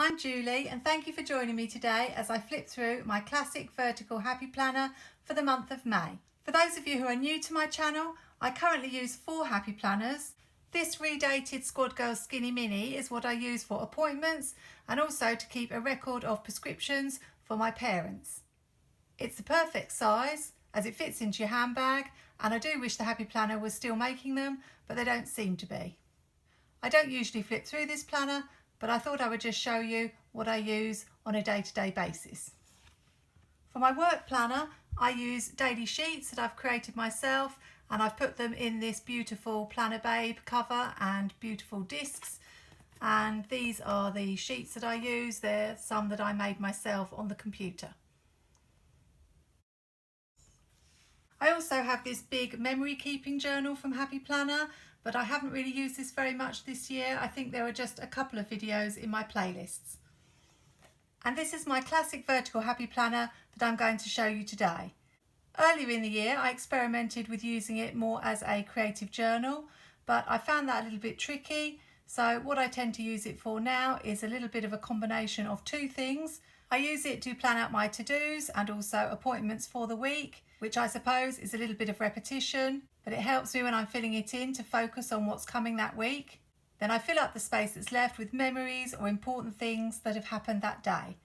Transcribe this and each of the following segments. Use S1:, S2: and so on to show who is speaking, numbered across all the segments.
S1: I'm Julie and thank you for joining me today as I flip through my classic vertical happy planner for the month of May. For those of you who are new to my channel, I currently use 4 happy planners. This redated Squad Girl Skinny Mini is what I use for appointments and also to keep a record of prescriptions for my parents. It's the perfect size as it fits into your handbag, and I do wish the happy planner was still making them, but they don't seem to be. I don't usually flip through this planner, but I thought I would just show you what I use on a day-to-day basis. For my work planner, I use daily sheets that I've created myself, and I've put them in this beautiful Planner Babe cover and beautiful discs. And these are the sheets that I use. They're some that I made myself on the computer. I also have this big memory keeping journal from Happy Planner, but I haven't really used this very much this year. I think there are just a couple of videos in my playlists. And this is my classic vertical happy planner that I'm going to show you today. Earlier in the year I experimented with using it more as a creative journal, but I found that a little bit tricky. So what I tend to use it for now is a little bit of a combination of two things. I use it to plan out my to-dos and also appointments for the week, which I suppose is a little bit of repetition, but it helps me when I'm filling it in to focus on what's coming that week. Then I fill up the space that's left with memories or important things that have happened that day.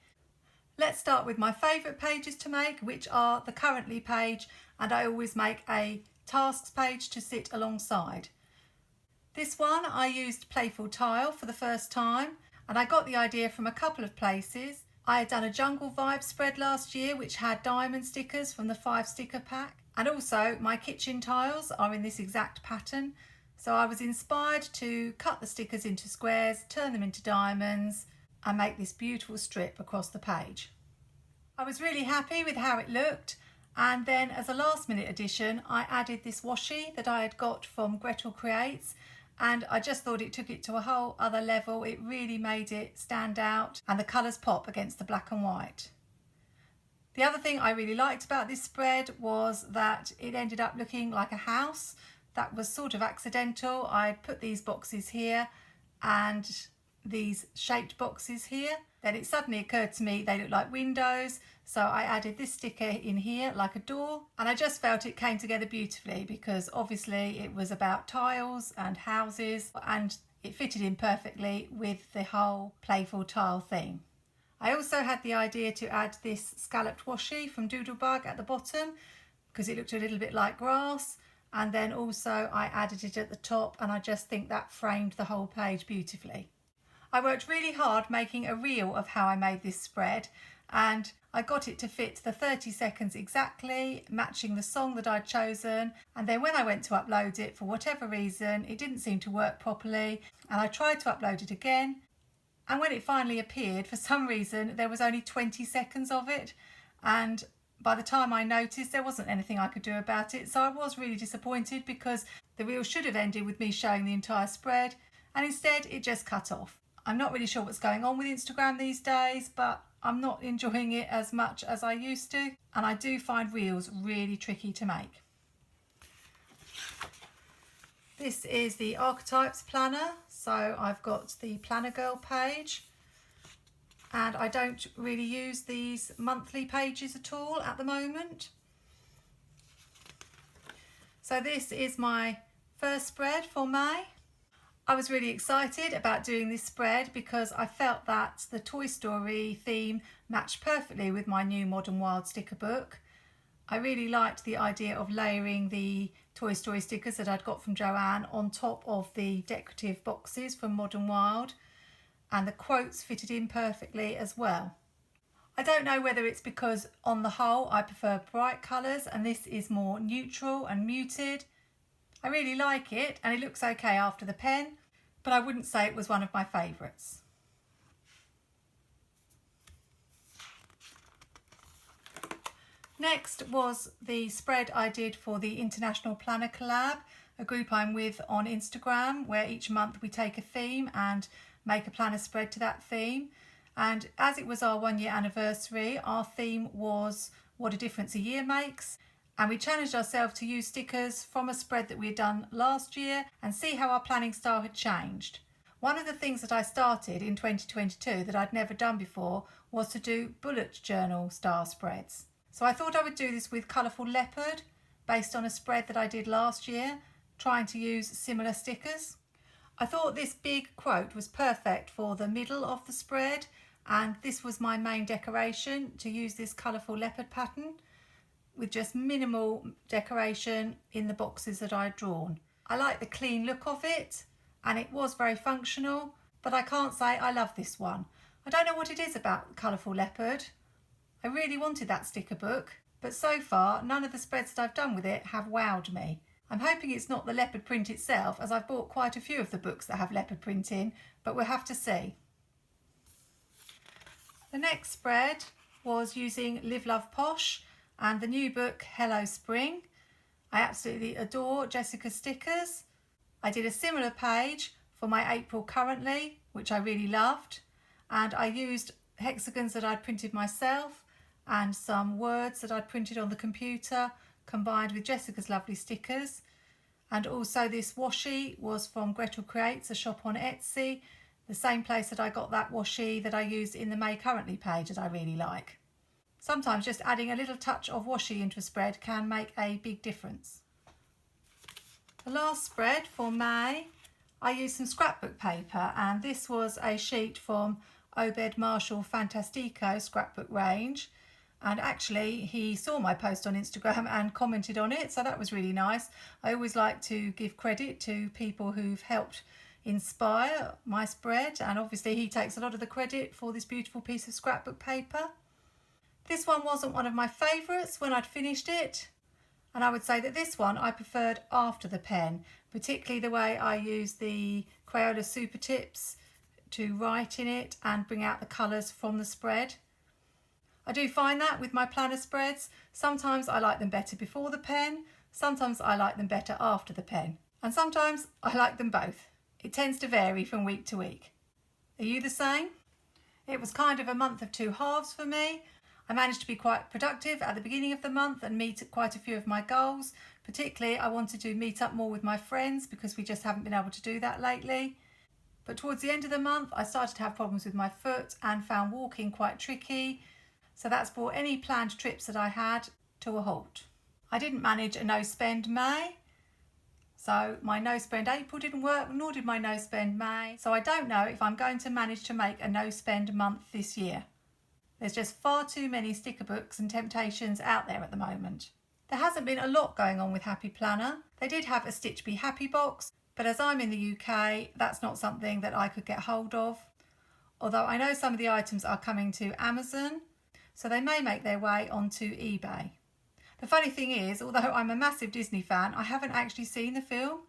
S1: Let's start with my favourite pages to make, which are the currently page, and I always make a tasks page to sit alongside. This one I used Playful Tile for the first time, and I got the idea from a couple of places. I had done a Jungle Vibe spread last year which had diamond stickers from the 5 sticker pack, and also my kitchen tiles are in this exact pattern, so I was inspired to cut the stickers into squares, turn them into diamonds and make this beautiful strip across the page. I was really happy with how it looked, and then as a last minute addition I added this washi that I had got from Gretel Creates, and I just thought it took it to a whole other level. It really made it stand out and the colours pop against the black and white. The other thing I really liked about this spread was that it ended up looking like a house. That was sort of accidental. I'd put these boxes here and these shaped boxes here. Then it suddenly occurred to me they look like windows, so I added this sticker in here like a door, and I just felt it came together beautifully because obviously it was about tiles and houses and it fitted in perfectly with the whole playful tile theme. I also had the idea to add this scalloped washi from Doodlebug at the bottom because it looked a little bit like grass, and then also I added it at the top, and I just think that framed the whole page beautifully. I worked really hard making a reel of how I made this spread, and I got it to fit the 30 seconds exactly, matching the song that I'd chosen. And then when I went to upload it, for whatever reason, it didn't seem to work properly, and I tried to upload it again. And when it finally appeared, for some reason, there was only 20 seconds of it. And by the time I noticed, there wasn't anything I could do about it. So I was really disappointed because the reel should have ended with me showing the entire spread, and instead it just cut off. I'm not really sure what's going on with Instagram these days, but I'm not enjoying it as much as I used to, and I do find reels really tricky to make. This is the Archetypes planner, so I've got the Planner Girl page, and I don't really use these monthly pages at all at the moment. So this is my first spread for May. I was really excited about doing this spread because I felt that the Toy Story theme matched perfectly with my new Modern Wild sticker book. I really liked the idea of layering the Toy Story stickers that I'd got from Joanne on top of the decorative boxes from Modern Wild, and the quotes fitted in perfectly as well. I don't know whether it's because on the whole I prefer bright colours and this is more neutral and muted. I really like it and it looks okay after the pen, but I wouldn't say it was one of my favourites. Next was the spread I did for the International Planner Collab, a group I'm with on Instagram, where each month we take a theme and make a planner spread to that theme. And as it was our 1 year anniversary, our theme was What a Difference a Year Makes. And we challenged ourselves to use stickers from a spread that we had done last year and see how our planning style had changed. One of the things that I started in 2022 that I'd never done before was to do bullet journal star spreads. So I thought I would do this with Colourful Leopard based on a spread that I did last year, trying to use similar stickers. I thought this big quote was perfect for the middle of the spread, and this was my main decoration, to use this Colourful Leopard pattern with just minimal decoration in the boxes that I'd drawn. I like the clean look of it, and it was very functional, but I can't say I love this one. I don't know what it is about Colourful Leopard. I really wanted that sticker book, but so far none of the spreads that I've done with it have wowed me. I'm hoping it's not the leopard print itself, as I've bought quite a few of the books that have leopard print in, but we'll have to see. The next spread was using liveloveposh and the new book Hello Spring. I absolutely adore Jessica's stickers. I did a similar page for my April Currently, which I really loved, and I used hexagons that I'd printed myself and some words that I'd printed on the computer, combined with Jessica's lovely stickers. And also this washi was from Gretel Creates, a shop on Etsy, the same place that I got that washi that I used in the May Currently page that I really like. Sometimes just adding a little touch of washi into a spread can make a big difference. The last spread for May, I used some scrapbook paper, and this was a sheet from Obed Marshall Fantastico scrapbook range. And actually he saw my post on Instagram and commented on it, so that was really nice. I always like to give credit to people who've helped inspire my spread, and obviously he takes a lot of the credit for this beautiful piece of scrapbook paper. This one wasn't one of my favourites when I'd finished it, and I would say that this one I preferred after the pen, particularly the way I used the Crayola Super Tips to write in it and bring out the colours from the spread. I do find that with my planner spreads, sometimes I like them better before the pen, sometimes I like them better after the pen, and sometimes I like them both. It tends to vary from week to week. Are you the same? It was kind of a month of two halves for me. I managed to be quite productive at the beginning of the month and meet quite a few of my goals. Particularly, I wanted to meet up more with my friends because we just haven't been able to do that lately. But towards the end of the month, I started to have problems with my foot and found walking quite tricky. So that's brought any planned trips that I had to a halt. I didn't manage a no-spend May. So my no-spend April didn't work, nor did my no-spend May. So I don't know if I'm going to manage to make a no-spend month this year. There's just far too many sticker books and temptations out there at the moment. There hasn't been a lot going on with Happy Planner. They did have a Stitch Be Happy box, but as I'm in the UK, that's not something that I could get hold of. Although I know some of the items are coming to Amazon, so they may make their way onto eBay. The funny thing is, although I'm a massive Disney fan, I haven't actually seen the film,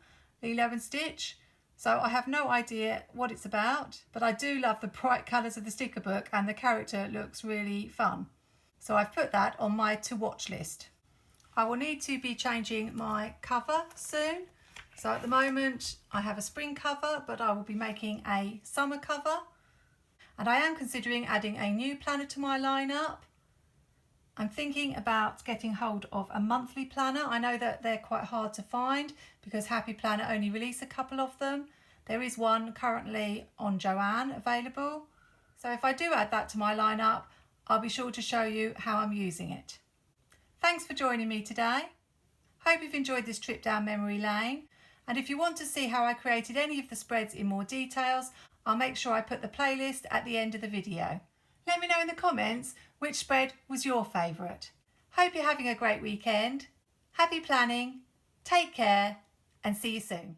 S1: Lilo and Stitch, so I have no idea what it's about, but I do love the bright colours of the sticker book and the character looks really fun. So I've put that on my to watch list. I will need to be changing my cover soon. So at the moment I have a spring cover, but I will be making a summer cover. And I am considering adding a new planner to my lineup. I'm thinking about getting hold of a monthly planner. I know that they're quite hard to find because Happy Planner only release a couple of them. There is one currently on Joanne available. So if I do add that to my lineup, I'll be sure to show you how I'm using it. Thanks for joining me today. Hope you've enjoyed this trip down memory lane. And if you want to see how I created any of the spreads in more details, I'll make sure I put the playlist at the end of the video. Let me know in the comments which spread was your favourite. Hope you're having a great weekend. Happy planning, take care, and see you soon.